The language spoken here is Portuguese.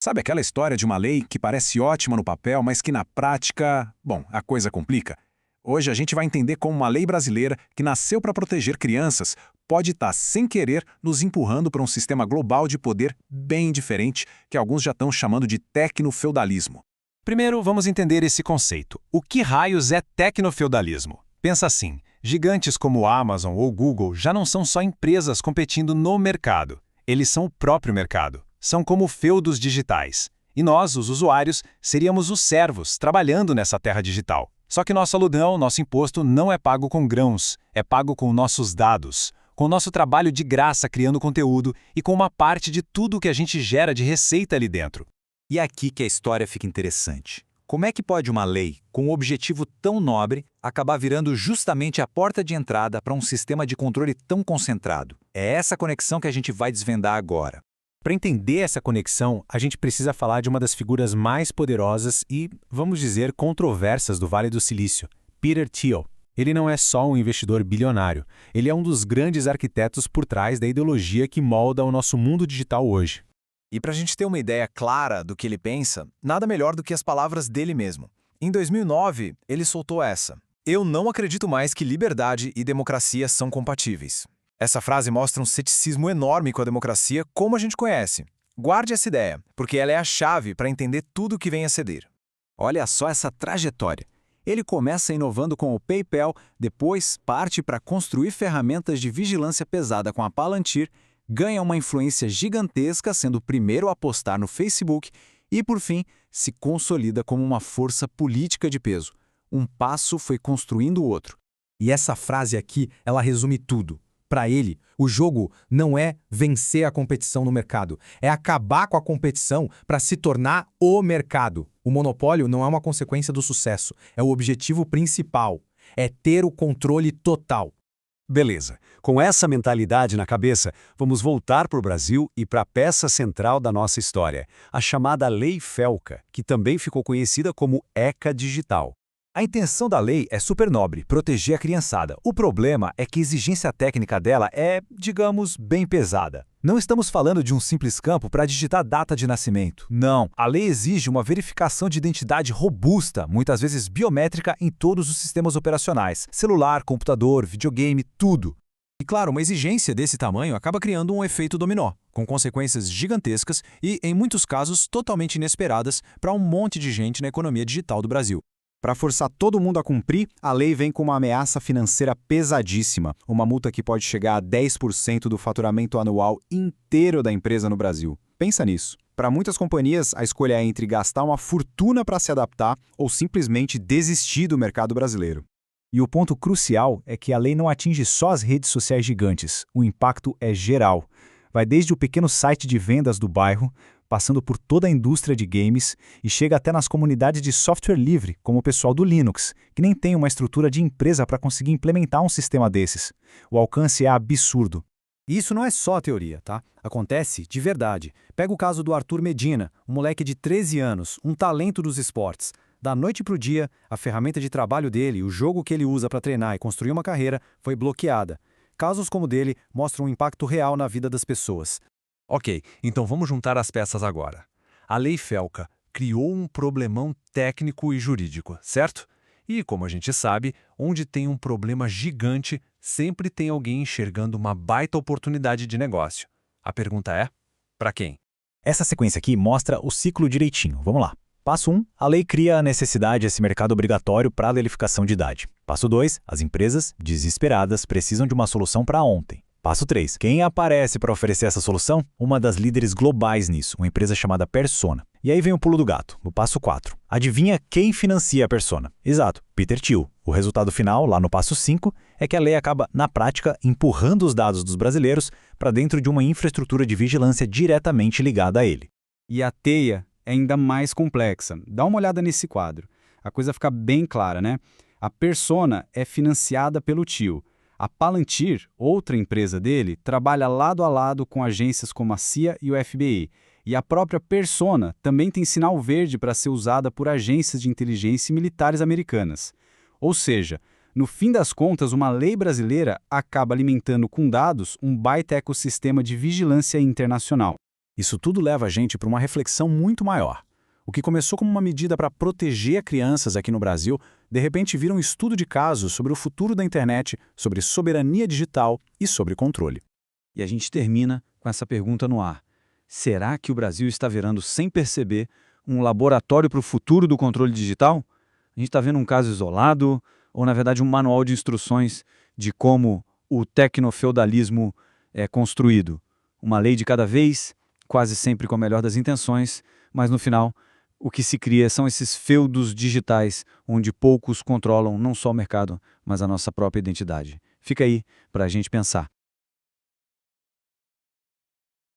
Sabe aquela história de uma lei que parece ótima no papel, mas que na prática, bom, a coisa complica? Hoje a gente vai entender como uma lei brasileira que nasceu para proteger crianças pode estar, sem querer, nos empurrando para um sistema global de poder bem diferente, que alguns já estão chamando de tecnofeudalismo. Primeiro, vamos entender esse conceito. O que raios é tecnofeudalismo? Pensa assim, gigantes como Amazon ou Google já não são só empresas competindo no mercado. Eles são o próprio mercado. São como feudos digitais. E nós, os usuários, seríamos os servos trabalhando nessa terra digital. Só que nosso aludão, nosso imposto, não é pago com grãos, é pago com nossos dados, com o nosso trabalho de graça criando conteúdo e com uma parte de tudo que a gente gera de receita ali dentro. E é aqui que a história fica interessante. Como é que pode uma lei, com um objetivo tão nobre, acabar virando justamente a porta de entrada para um sistema de controle tão concentrado? É essa conexão que a gente vai desvendar agora. Para entender essa conexão, a gente precisa falar de uma das figuras mais poderosas e, vamos dizer, controversas do Vale do Silício, Peter Thiel. Ele não é só um investidor bilionário, ele é um dos grandes arquitetos por trás da ideologia que molda o nosso mundo digital hoje. E para a gente ter uma ideia clara do que ele pensa, nada melhor do que as palavras dele mesmo. Em 2009, ele soltou essa: "Eu não acredito mais que liberdade e democracia são compatíveis." Essa frase mostra um ceticismo enorme com a democracia como a gente conhece. Guarde essa ideia, porque ela é a chave para entender tudo o que vem a seguir. Olha só essa trajetória. Ele começa inovando com o PayPal, depois parte para construir ferramentas de vigilância pesada com a Palantir, ganha uma influência gigantesca sendo o primeiro a apostar no Facebook e, por fim, se consolida como uma força política de peso. Um passo foi construindo o outro. E essa frase aqui, ela resume tudo. Para ele, o jogo não é vencer a competição no mercado, é acabar com a competição para se tornar o mercado. O monopólio não é uma consequência do sucesso, é o objetivo principal, é ter o controle total. Beleza, com essa mentalidade na cabeça, vamos voltar para o Brasil e para a peça central da nossa história, a chamada Lei Felca, que também ficou conhecida como ECA Digital. A intenção da lei é super nobre, proteger a criançada. O problema é que a exigência técnica dela é, digamos, bem pesada. Não estamos falando de um simples campo para digitar data de nascimento. Não, a lei exige uma verificação de identidade robusta, muitas vezes biométrica, em todos os sistemas operacionais. Celular, computador, videogame, tudo. E claro, uma exigência desse tamanho acaba criando um efeito dominó, com consequências gigantescas e, em muitos casos, totalmente inesperadas para um monte de gente na economia digital do Brasil. Para forçar todo mundo a cumprir, a lei vem com uma ameaça financeira pesadíssima, uma multa que pode chegar a 10% do faturamento anual inteiro da empresa no Brasil. Pensa nisso. Para muitas companhias, a escolha é entre gastar uma fortuna para se adaptar ou simplesmente desistir do mercado brasileiro. E o ponto crucial é que a lei não atinge só as redes sociais gigantes, o impacto é geral. Vai desde o pequeno site de vendas do bairro, passando por toda a indústria de games e chega até nas comunidades de software livre, como o pessoal do Linux, que nem tem uma estrutura de empresa para conseguir implementar um sistema desses. O alcance é absurdo. E isso não é só teoria, tá? Acontece de verdade. Pega o caso do Arthur Medina, um moleque de 13 anos, um talento dos esportes. Da noite para o dia, a ferramenta de trabalho dele, o jogo que ele usa para treinar e construir uma carreira, foi bloqueada. Casos como o dele mostram um impacto real na vida das pessoas. Ok, então vamos juntar as peças agora. A Lei Felca criou um problemão técnico e jurídico, certo? E, como a gente sabe, onde tem um problema gigante, sempre tem alguém enxergando uma baita oportunidade de negócio. A pergunta é, para quem? Essa sequência aqui mostra o ciclo direitinho. Vamos lá. Passo 1, a lei cria a necessidade desse mercado obrigatório para a verificação de idade. Passo 2, as empresas, desesperadas, precisam de uma solução para ontem. Passo 3. Quem aparece para oferecer essa solução? Uma das líderes globais nisso, uma empresa chamada Persona. E aí vem o pulo do gato, no passo 4. Adivinha quem financia a Persona? Exato, Peter Thiel. O resultado final, lá no passo 5, é que a lei acaba, na prática, empurrando os dados dos brasileiros para dentro de uma infraestrutura de vigilância diretamente ligada a ele. E a teia é ainda mais complexa. Dá uma olhada nesse quadro. A coisa fica bem clara, né? A Persona é financiada pelo Thiel. A Palantir, outra empresa dele, trabalha lado a lado com agências como a CIA e o FBI. E a própria Persona também tem sinal verde para ser usada por agências de inteligência e militares americanas. Ou seja, no fim das contas, uma lei brasileira acaba alimentando com dados um baita ecossistema de vigilância internacional. Isso tudo leva a gente para uma reflexão muito maior. O que começou como uma medida para proteger crianças aqui no Brasil, de repente vira um estudo de casos sobre o futuro da internet, sobre soberania digital e sobre controle. E a gente termina com essa pergunta no ar. Será que o Brasil está virando, sem perceber, um laboratório para o futuro do controle digital? A gente está vendo um caso isolado ou, na verdade, um manual de instruções de como o tecnofeudalismo é construído? Uma lei de cada vez, quase sempre com a melhor das intenções, mas no final o que se cria são esses feudos digitais onde poucos controlam não só o mercado, mas a nossa própria identidade. Fica aí para a gente pensar.